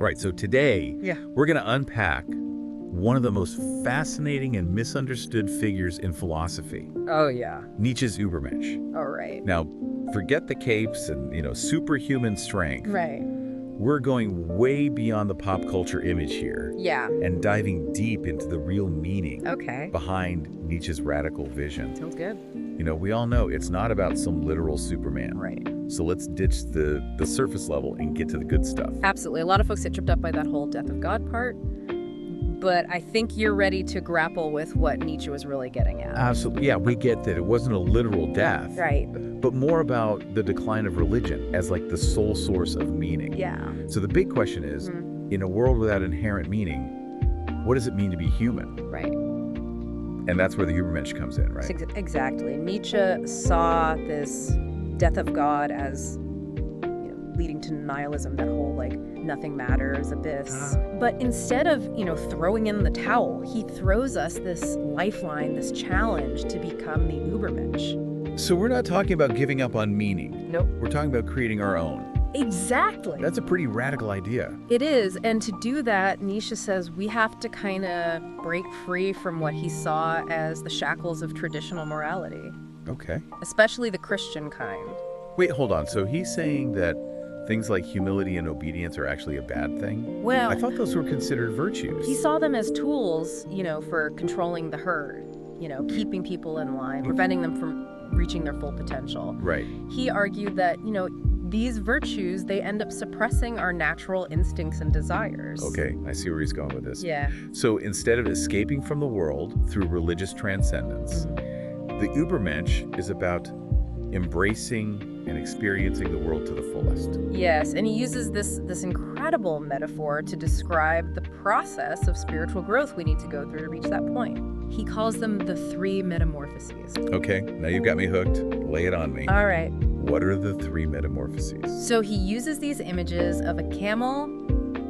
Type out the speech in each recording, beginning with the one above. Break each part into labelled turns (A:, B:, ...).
A: Right, so today,
B: Yeah.
A: we're going to unpack one of the most fascinating and misunderstood figures in philosophy,
B: Oh, yeah.
A: Nietzsche's Übermensch.
B: All right.
A: Now, forget the capes and, superhuman strength.
B: Right.
A: We're going way beyond the pop culture image here
B: Yeah.
A: and diving deep into the real meaning
B: Okay.
A: behind Nietzsche's radical vision.
B: Sounds good.
A: We all know it's not about some literal Superman.
B: Right.
A: So let's ditch the surface level and get to the good stuff.
B: Absolutely. A lot of folks get tripped up by that whole death of God part. But I think you're ready to grapple with what Nietzsche was really getting at.
A: Absolutely. Yeah, we get that it wasn't a literal death.
B: Right.
A: But more about the decline of religion as like the sole source of meaning.
B: Yeah.
A: So the big question is, in a world without inherent meaning, what does it mean to be human?
B: Right.
A: And that's where the Übermensch comes in, right?
B: Exactly. Nietzsche saw this death of God as leading to nihilism, that whole nothing matters abyss. But instead of, throwing in the towel, he throws us this lifeline, this challenge to become the Übermensch.
A: So we're not talking about giving up on meaning.
B: Nope.
A: We're talking about creating our own.
B: Exactly.
A: That's a pretty radical idea.
B: It is. And to do that, Nietzsche says we have to kind of break free from what he saw as the shackles of traditional morality.
A: Okay.
B: Especially the Christian kind.
A: Wait, hold on. So he's saying that things like humility and obedience are actually a bad thing?
B: Well,
A: I thought those were considered virtues.
B: he saw them as tools, for controlling the herd, keeping people in line, preventing them from reaching their full potential.
A: Right.
B: He argued that, these virtues, they end up suppressing our natural instincts and desires.
A: Okay, I see where he's going with this.
B: Yeah.
A: So instead of escaping from the world through religious transcendence, the Übermensch is about embracing and experiencing the world to the fullest.
B: Yes, and he uses this incredible metaphor to describe the process of spiritual growth we need to go through to reach that point. He calls them the 3 metamorphoses.
A: Okay, now you've got me hooked. Lay it on me.
B: All right.
A: What are the 3 metamorphoses?
B: So he uses these images of a camel,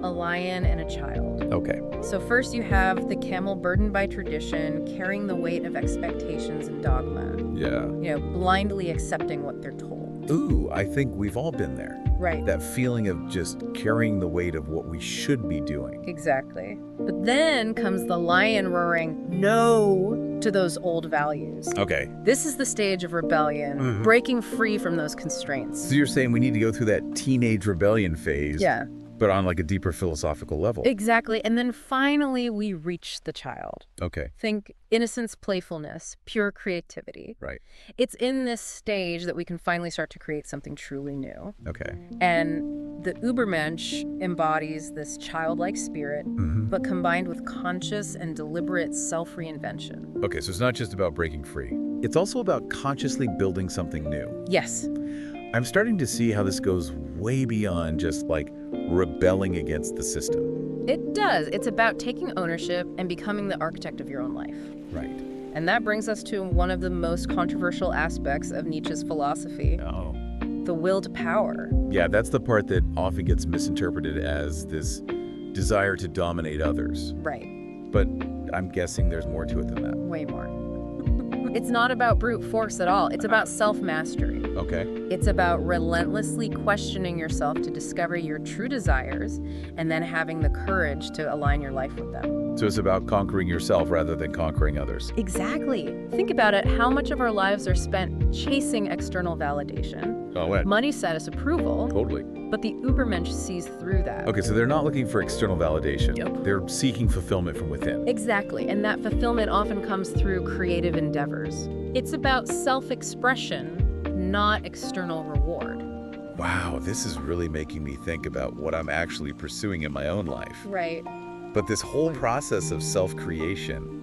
B: a lion, and a child.
A: Okay.
B: So first you have the camel burdened by tradition, carrying the weight of expectations and dogma.
A: Yeah.
B: Blindly accepting what they're told.
A: Ooh, I think we've all been there.
B: Right.
A: That feeling of just carrying the weight of what we should be doing.
B: Exactly. But then comes the lion roaring no to those old values.
A: Okay.
B: This is the stage of rebellion, breaking free from those constraints.
A: So you're saying we need to go through that teenage rebellion phase.
B: Yeah.
A: But on like a deeper philosophical level.
B: Exactly. And then finally we reach the child.
A: Okay.
B: Think innocence, playfulness, pure creativity.
A: Right.
B: It's in this stage that we can finally start to create something truly new.
A: Okay.
B: And the Übermensch embodies this childlike spirit, but combined with conscious and deliberate self-reinvention.
A: Okay, so it's not just about breaking free. It's also about consciously building something new.
B: Yes.
A: I'm starting to see how this goes way beyond just like rebelling against the system.
B: It does. It's about taking ownership and becoming the architect of your own life.
A: Right.
B: And that brings us to one of the most controversial aspects of Nietzsche's philosophy,
A: Oh.
B: the will to power.
A: Yeah, that's the part that often gets misinterpreted as this desire to dominate others.
B: Right.
A: But I'm guessing there's more to it than that.
B: Way more. It's not about brute force at all. It's about self-mastery.
A: Okay.
B: It's about relentlessly questioning yourself to discover your true desires and then having the courage to align your life with them.
A: So it's about conquering yourself rather than conquering others.
B: Exactly. Think about it. How much of our lives are spent chasing external validation,
A: Oh, what?
B: money status approval,
A: Totally.
B: but the Übermensch sees through that.
A: Okay, so they're not looking for external validation.
B: Yep.
A: They're seeking fulfillment from within.
B: Exactly, and that fulfillment often comes through creative endeavors. It's about self-expression, not external reward.
A: Wow, this is really making me think about what I'm actually pursuing in my own life.
B: Right.
A: But this whole process of self-creation,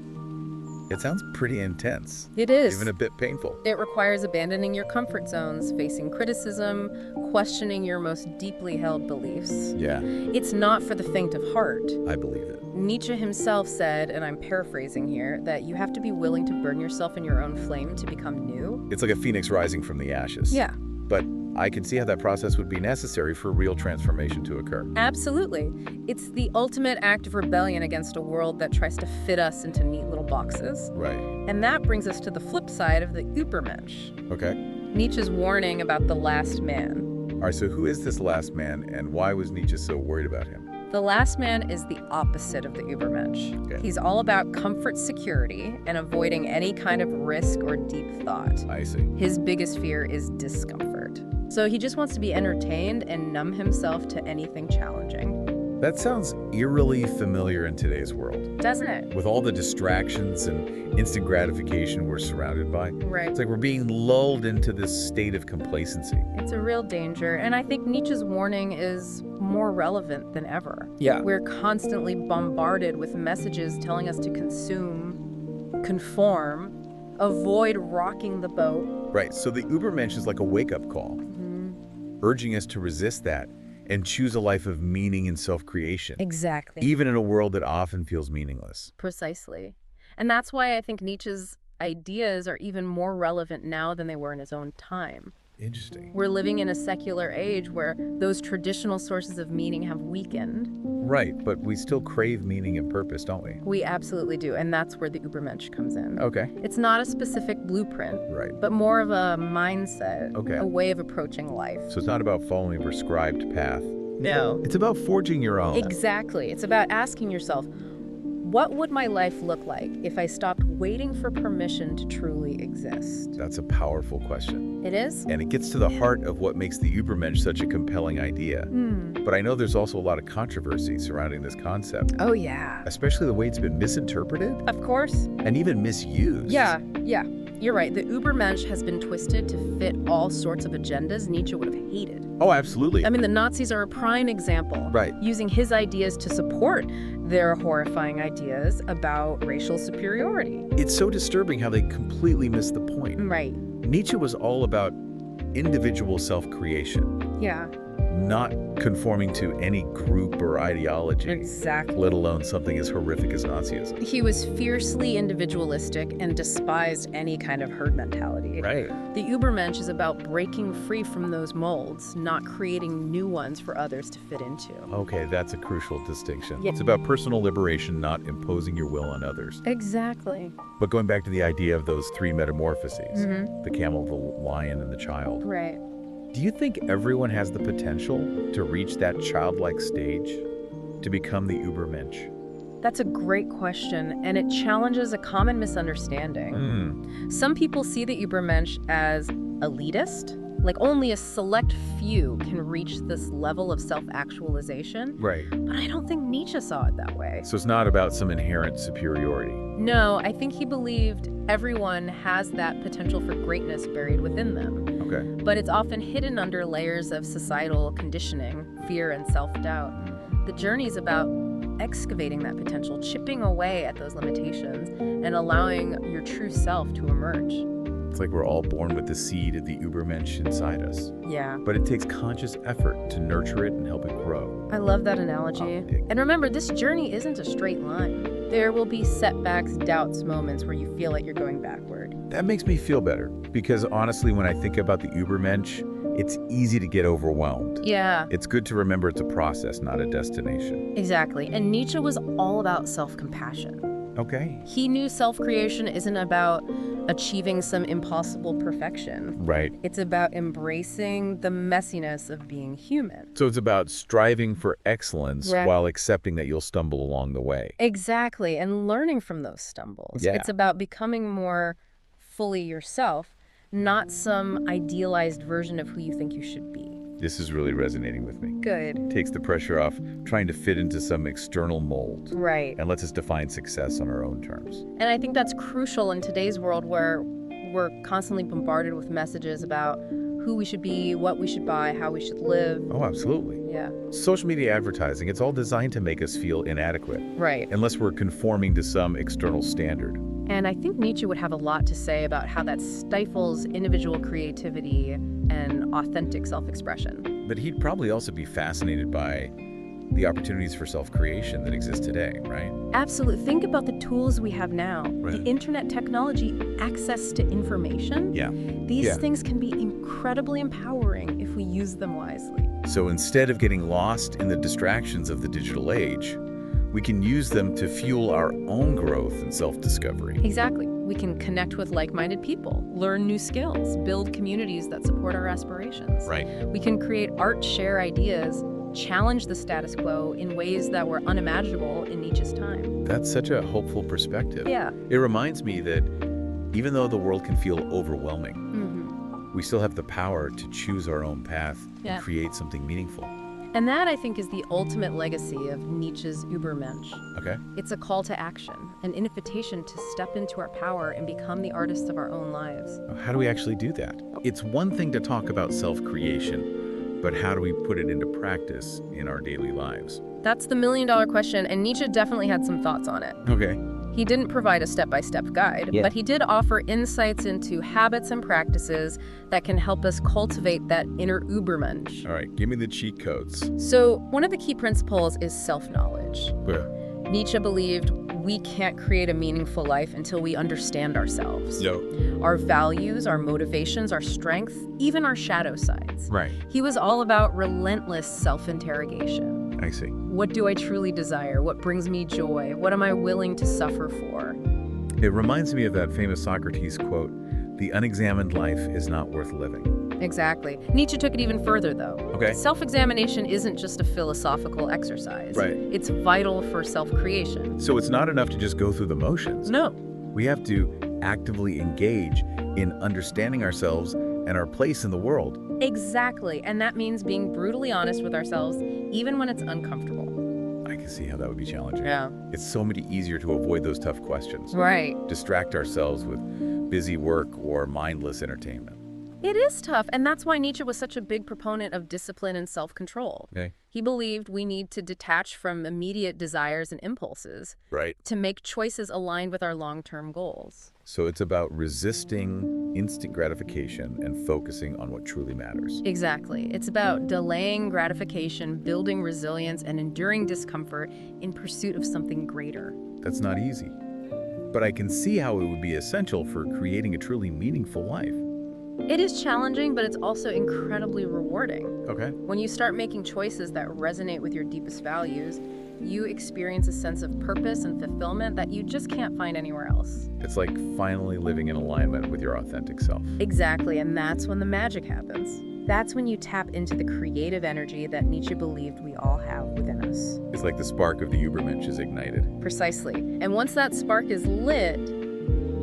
A: it sounds pretty intense.
B: It is.
A: Even a bit painful.
B: It requires abandoning your comfort zones, facing criticism, questioning your most deeply held beliefs.
A: Yeah,
B: It's not for the faint of heart.
A: I believe it.
B: Nietzsche himself said, and I'm paraphrasing here, that you have to be willing to burn yourself in your own flame to become new.
A: It's like a phoenix rising from the ashes.
B: Yeah.
A: But I can see how that process would be necessary for real transformation to occur.
B: Absolutely. It's the ultimate act of rebellion against a world that tries to fit us into neat little boxes.
A: Right.
B: And that brings us to the flip side of the Übermensch,
A: Okay.
B: Nietzsche's warning about the last man.
A: All right, so who is this last man and why was Nietzsche so worried about him?
B: The last man is the opposite of the Übermensch.
A: Okay.
B: He's all about comfort, security, and avoiding any kind of risk or deep thought.
A: I see.
B: His biggest fear is discomfort. So he just wants to be entertained and numb himself to anything challenging.
A: That sounds eerily familiar in today's world.
B: Doesn't it?
A: With all the distractions and instant gratification we're surrounded by.
B: Right.
A: It's like we're being lulled into this state of complacency.
B: It's a real danger. And I think Nietzsche's warning is more relevant than ever.
A: Yeah.
B: We're constantly bombarded with messages telling us to consume, conform, avoid rocking the boat.
A: Right. So the Übermensch is like a wake-up call, urging us to resist that and choose a life of meaning and self-creation.
B: Exactly.
A: Even in a world that often feels meaningless.
B: Precisely. And that's why I think Nietzsche's ideas are even more relevant now than they were in his own time.
A: Interesting.
B: We're living in a secular age where those traditional sources of meaning have weakened.
A: Right, but we still crave meaning and purpose, don't we?
B: We absolutely do, and that's where the Übermensch comes in.
A: Okay.
B: It's not a specific blueprint,
A: Right.
B: but more of a mindset,
A: Okay.
B: a way of approaching life.
A: So it's not about following a prescribed path.
B: No.
A: It's about forging your own.
B: Exactly. It's about asking yourself, what would my life look like if I stopped waiting for permission to truly exist?
A: That's a powerful question.
B: It is?
A: And it gets to the heart of what makes the Übermensch such a compelling idea. But I know there's also a lot of controversy surrounding this concept,
B: Oh, yeah.
A: especially the way it's been misinterpreted
B: Of course.
A: and even misused.
B: Yeah. You're right. The Übermensch has been twisted to fit all sorts of agendas Nietzsche would have hated.
A: Oh, absolutely.
B: I mean, the Nazis are a prime example.
A: Right.
B: Using his ideas to support their horrifying ideas about racial superiority.
A: It's so disturbing how they completely missed the point.
B: Right.
A: Nietzsche was all about individual self-creation,
B: Yeah.
A: not conforming to any group or ideology,
B: Exactly.
A: let alone something as horrific as Nazism.
B: He was fiercely individualistic and despised any kind of herd mentality.
A: Right.
B: The Übermensch is about breaking free from those molds, not creating new ones for others to fit into.
A: Okay, that's a crucial distinction.
B: Yeah.
A: It's about personal liberation, not imposing your will on others.
B: Exactly.
A: But going back to the idea of those three metamorphoses,
B: Mm-hmm.
A: the camel, the lion, and the child,
B: Right.
A: do you think everyone has the potential to reach that childlike stage, to become the Übermensch?
B: That's a great question, and it challenges a common misunderstanding. Some people see the Übermensch as elitist, like only a select few can reach this level of self-actualization.
A: Right.
B: But I don't think Nietzsche saw it that way.
A: So it's not about some inherent superiority.
B: No, I think he believed everyone has that potential for greatness buried within them.
A: Okay.
B: But it's often hidden under layers of societal conditioning, fear, and self-doubt. The journey's about excavating that potential, chipping away at those limitations, and allowing your true self to emerge.
A: It's like we're all born with the seed of the Übermensch inside us.
B: Yeah.
A: But it takes conscious effort to nurture it and help it grow.
B: I love that analogy. And remember, this journey isn't a straight line. There will be setbacks, doubts, moments where you feel like you're going backward.
A: That makes me feel better, because honestly, when I think about the Übermensch, it's easy to get overwhelmed.
B: Yeah.
A: It's good to remember it's a process, not a destination.
B: Exactly. And Nietzsche was all about self-compassion.
A: Okay.
B: He knew self-creation isn't about achieving some impossible perfection.
A: Right.
B: It's about embracing the messiness of being human.
A: So it's about striving for excellence
B: Right.
A: while accepting that you'll stumble along the way.
B: Exactly, and learning from those stumbles.
A: Yeah.
B: It's about becoming more fully yourself, not some idealized version of who you think you should be.
A: This is really resonating with me.
B: Good.
A: Takes the pressure off trying to fit into some external mold
B: Right.
A: and lets us define success on our own terms.
B: And I think that's crucial in today's world where we're constantly bombarded with messages about who we should be, what we should buy, how we should live.
A: Oh, absolutely.
B: Yeah.
A: Social media advertising, it's all designed to make us feel inadequate,
B: Right.
A: unless we're conforming to some external standard.
B: And I think Nietzsche would have a lot to say about how that stifles individual creativity and authentic self-expression.
A: But he'd probably also be fascinated by the opportunities for self-creation that exist today, right?
B: Absolutely. Think about the tools we have now.
A: Right.
B: The internet technology, access to information.
A: Yeah.
B: These things can be incredibly empowering if we use them wisely.
A: So instead of getting lost in the distractions of the digital age, we can use them to fuel our own growth and self-discovery.
B: Exactly. We can connect with like-minded people, learn new skills, build communities that support our aspirations.
A: Right.
B: We can create art, share ideas, challenge the status quo in ways that were unimaginable in Nietzsche's time.
A: That's such a hopeful perspective.
B: Yeah.
A: It reminds me that even though the world can feel overwhelming, we still have the power to choose our own path and create something meaningful.
B: And that, I think, is the ultimate legacy of Nietzsche's Übermensch.
A: Okay.
B: It's a call to action, an invitation to step into our power and become the artists of our own lives.
A: How do we actually do that? It's one thing to talk about self-creation, but how do we put it into practice in our daily lives?
B: That's the million-dollar question, and Nietzsche definitely had some thoughts on it.
A: Okay.
B: He didn't provide a step-by-step guide, but he did offer insights into habits and practices that can help us cultivate that inner Übermensch.
A: All right, give me the cheat codes.
B: So one of the key principles is self-knowledge.
A: Yeah.
B: Nietzsche believed we can't create a meaningful life until we understand ourselves. Our values, our motivations, our strengths, even our shadow sides.
A: Right.
B: He was all about relentless self-interrogation.
A: I see.
B: What do I truly desire? What brings me joy? What am I willing to suffer for?
A: It reminds me of that famous Socrates quote, "The unexamined life is not worth living."
B: Exactly. Nietzsche took it even further, though.
A: Okay.
B: Self-examination isn't just a philosophical exercise.
A: Right.
B: It's vital for self-creation.
A: So it's not enough to just go through the motions.
B: No.
A: We have to actively engage in understanding ourselves and our place in the world.
B: Exactly. And that means being brutally honest with ourselves, even when it's uncomfortable.
A: I can see how that would be challenging.
B: Yeah.
A: It's so much easier to avoid those tough questions.
B: Right.
A: Distract ourselves with busy work or mindless entertainment.
B: It is tough, and that's why Nietzsche was such a big proponent of discipline and self-control.
A: Okay.
B: He believed we need to detach from immediate desires and impulses
A: Right.
B: to make choices aligned with our long-term goals.
A: So it's about resisting instant gratification and focusing on what truly matters.
B: Exactly. It's about delaying gratification, building resilience, and enduring discomfort in pursuit of something greater.
A: That's not easy. But I can see how it would be essential for creating a truly meaningful life.
B: It is challenging, but it's also incredibly rewarding.
A: Okay.
B: When you start making choices that resonate with your deepest values, you experience a sense of purpose and fulfillment that you just can't find anywhere else.
A: It's like finally living in alignment with your authentic self.
B: Exactly, and that's when the magic happens. That's when you tap into the creative energy that Nietzsche believed we all have within us.
A: It's like the spark of the Übermensch is ignited.
B: Precisely. And once that spark is lit,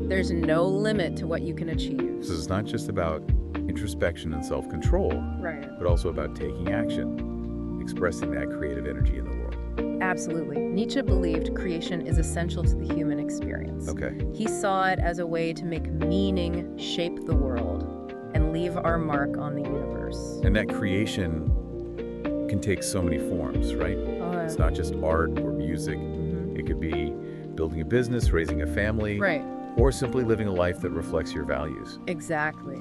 B: there's no limit to what you can achieve.
A: So it's not just about introspection and self-control,
B: Right.
A: but also about taking action, expressing that creative energy in the world.
B: Absolutely. Nietzsche believed creation is essential to the human experience.
A: Okay.
B: He saw it as a way to make meaning shape the world and leave our mark on the universe.
A: And that creation can take so many forms, right? It's not just art or music. It could be building a business, raising a family,
B: Right.
A: or simply living a life that reflects your values.
B: Exactly.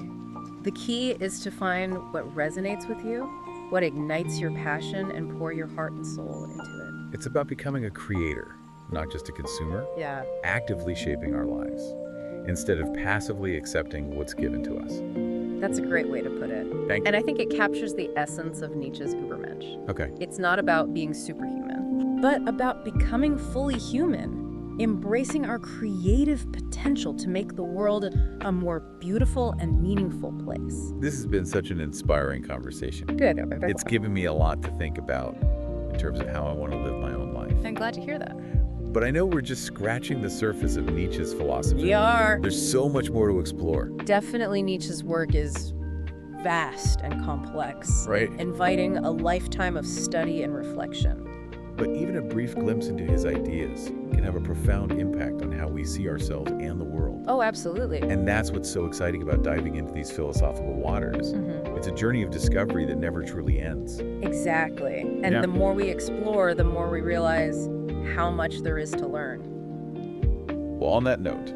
B: The key is to find what resonates with you, what ignites your passion, and pour your heart and soul into it.
A: It's about becoming a creator, not just a consumer,
B: Yeah.
A: actively shaping our lives, instead of passively accepting what's given to us.
B: That's a great way to put it.
A: Thank you.
B: And I think it captures the essence of Nietzsche's Übermensch.
A: Okay.
B: It's not about being superhuman, but about becoming fully human, embracing our creative potential to make the world a more beautiful and meaningful place.
A: This has been such an inspiring conversation.
B: Good.
A: It's given me a lot to think about in terms of how I want to live my own life.
B: I'm glad to hear that.
A: But I know we're just scratching the surface of Nietzsche's philosophy.
B: We are.
A: There's so much more to explore.
B: Definitely Nietzsche's work is vast and complex,
A: Right.
B: inviting a lifetime of study and reflection.
A: But even a brief glimpse into his ideas can have a profound impact on how we see ourselves and the world.
B: Oh, absolutely.
A: And that's what's so exciting about diving into these philosophical waters. It's a journey of discovery that never truly ends.
B: Exactly. And
A: Yeah.
B: the more we explore, the more we realize how much there is to learn.
A: Well, on that note,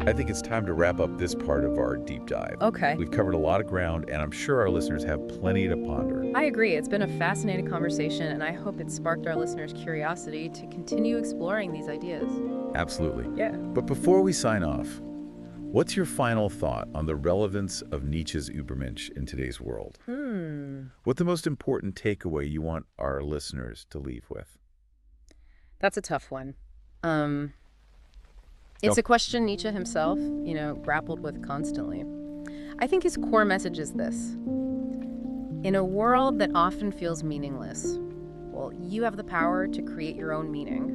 A: I think it's time to wrap up this part of our deep dive.
B: Okay.
A: We've covered a lot of ground, and I'm sure our listeners have plenty to ponder.
B: I agree. It's been a fascinating conversation, and I hope it sparked our listeners' curiosity to continue exploring these ideas.
A: Absolutely.
B: Yeah.
A: But before we sign off, what's your final thought on the relevance of Nietzsche's Übermensch in today's world? What's the most important takeaway you want our listeners to leave with?
B: That's a tough one. It's a question Nietzsche himself, grappled with constantly. I think his core message is this. In a world that often feels meaningless, simple. You have the power to create your own meaning.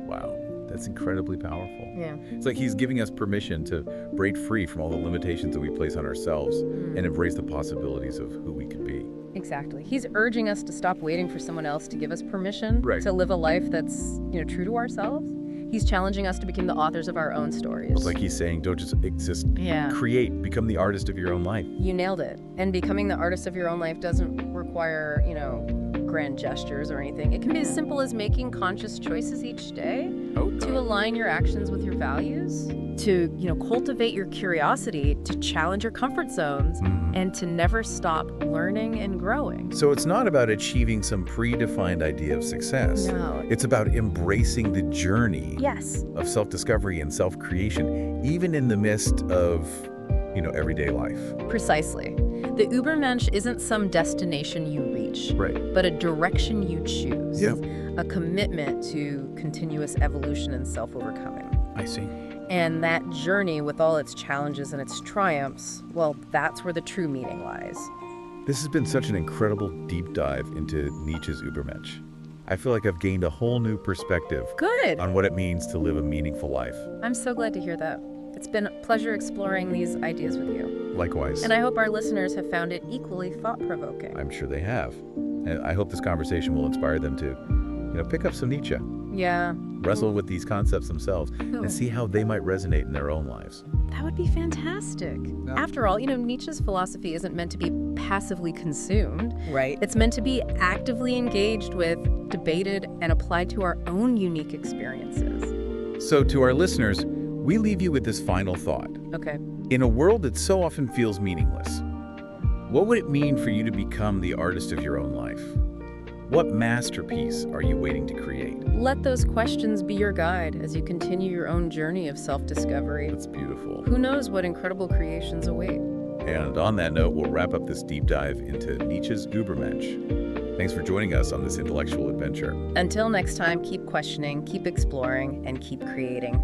A: Wow, that's incredibly powerful.
B: Yeah.
A: It's like he's giving us permission to break free from all the limitations that we place on ourselves and embrace the possibilities of who we could be.
B: Exactly. He's urging us to stop waiting for someone else to give us permission to live a life that's, true to ourselves. He's challenging us to become the authors of our own stories.
A: It's like he's saying, don't just exist.
B: Yeah.
A: Create. Become the artist of your own life.
B: You nailed it. And becoming the artist of your own life doesn't require, grand gestures or anything. It can be as simple as making conscious choices each day to align your actions with your values, to, cultivate your curiosity, to challenge your comfort zones, and to never stop learning and growing.
A: So it's not about achieving some predefined idea of success.
B: No.
A: It's about embracing the journey of self-discovery and self-creation, even in the midst of, everyday life.
B: Precisely. The Übermensch isn't some destination you reach, but a direction you choose.
A: Yeah.
B: A commitment to continuous evolution and self-overcoming.
A: I see.
B: And that journey, with all its challenges and its triumphs, well, that's where the true meaning lies.
A: This has been such an incredible deep dive into Nietzsche's Übermensch. I feel like I've gained a whole new perspective on what it means to live a meaningful life.
B: I'm so glad to hear that. It's been a pleasure exploring these ideas with you.
A: Likewise.
B: And I hope our listeners have found it equally thought-provoking.
A: I'm sure they have. And I hope this conversation will inspire them to, pick up some Nietzsche.
B: Yeah.
A: Wrestle with these concepts themselves and see how they might resonate in their own lives.
B: That would be fantastic.
A: Yeah.
B: After all, Nietzsche's philosophy isn't meant to be passively consumed.
C: Right.
B: It's meant to be actively engaged with, debated, and applied to our own unique experiences.
A: So to our listeners, we leave you with this final thought.
B: Okay.
A: In a world that so often feels meaningless, what would it mean for you to become the artist of your own life? What masterpiece are you waiting to create?
B: Let those questions be your guide as you continue your own journey of self-discovery.
A: That's beautiful.
B: Who knows what incredible creations await?
A: And on that note, we'll wrap up this deep dive into Nietzsche's Übermensch. Thanks for joining us on this intellectual adventure.
B: Until next time, keep questioning, keep exploring, and keep creating.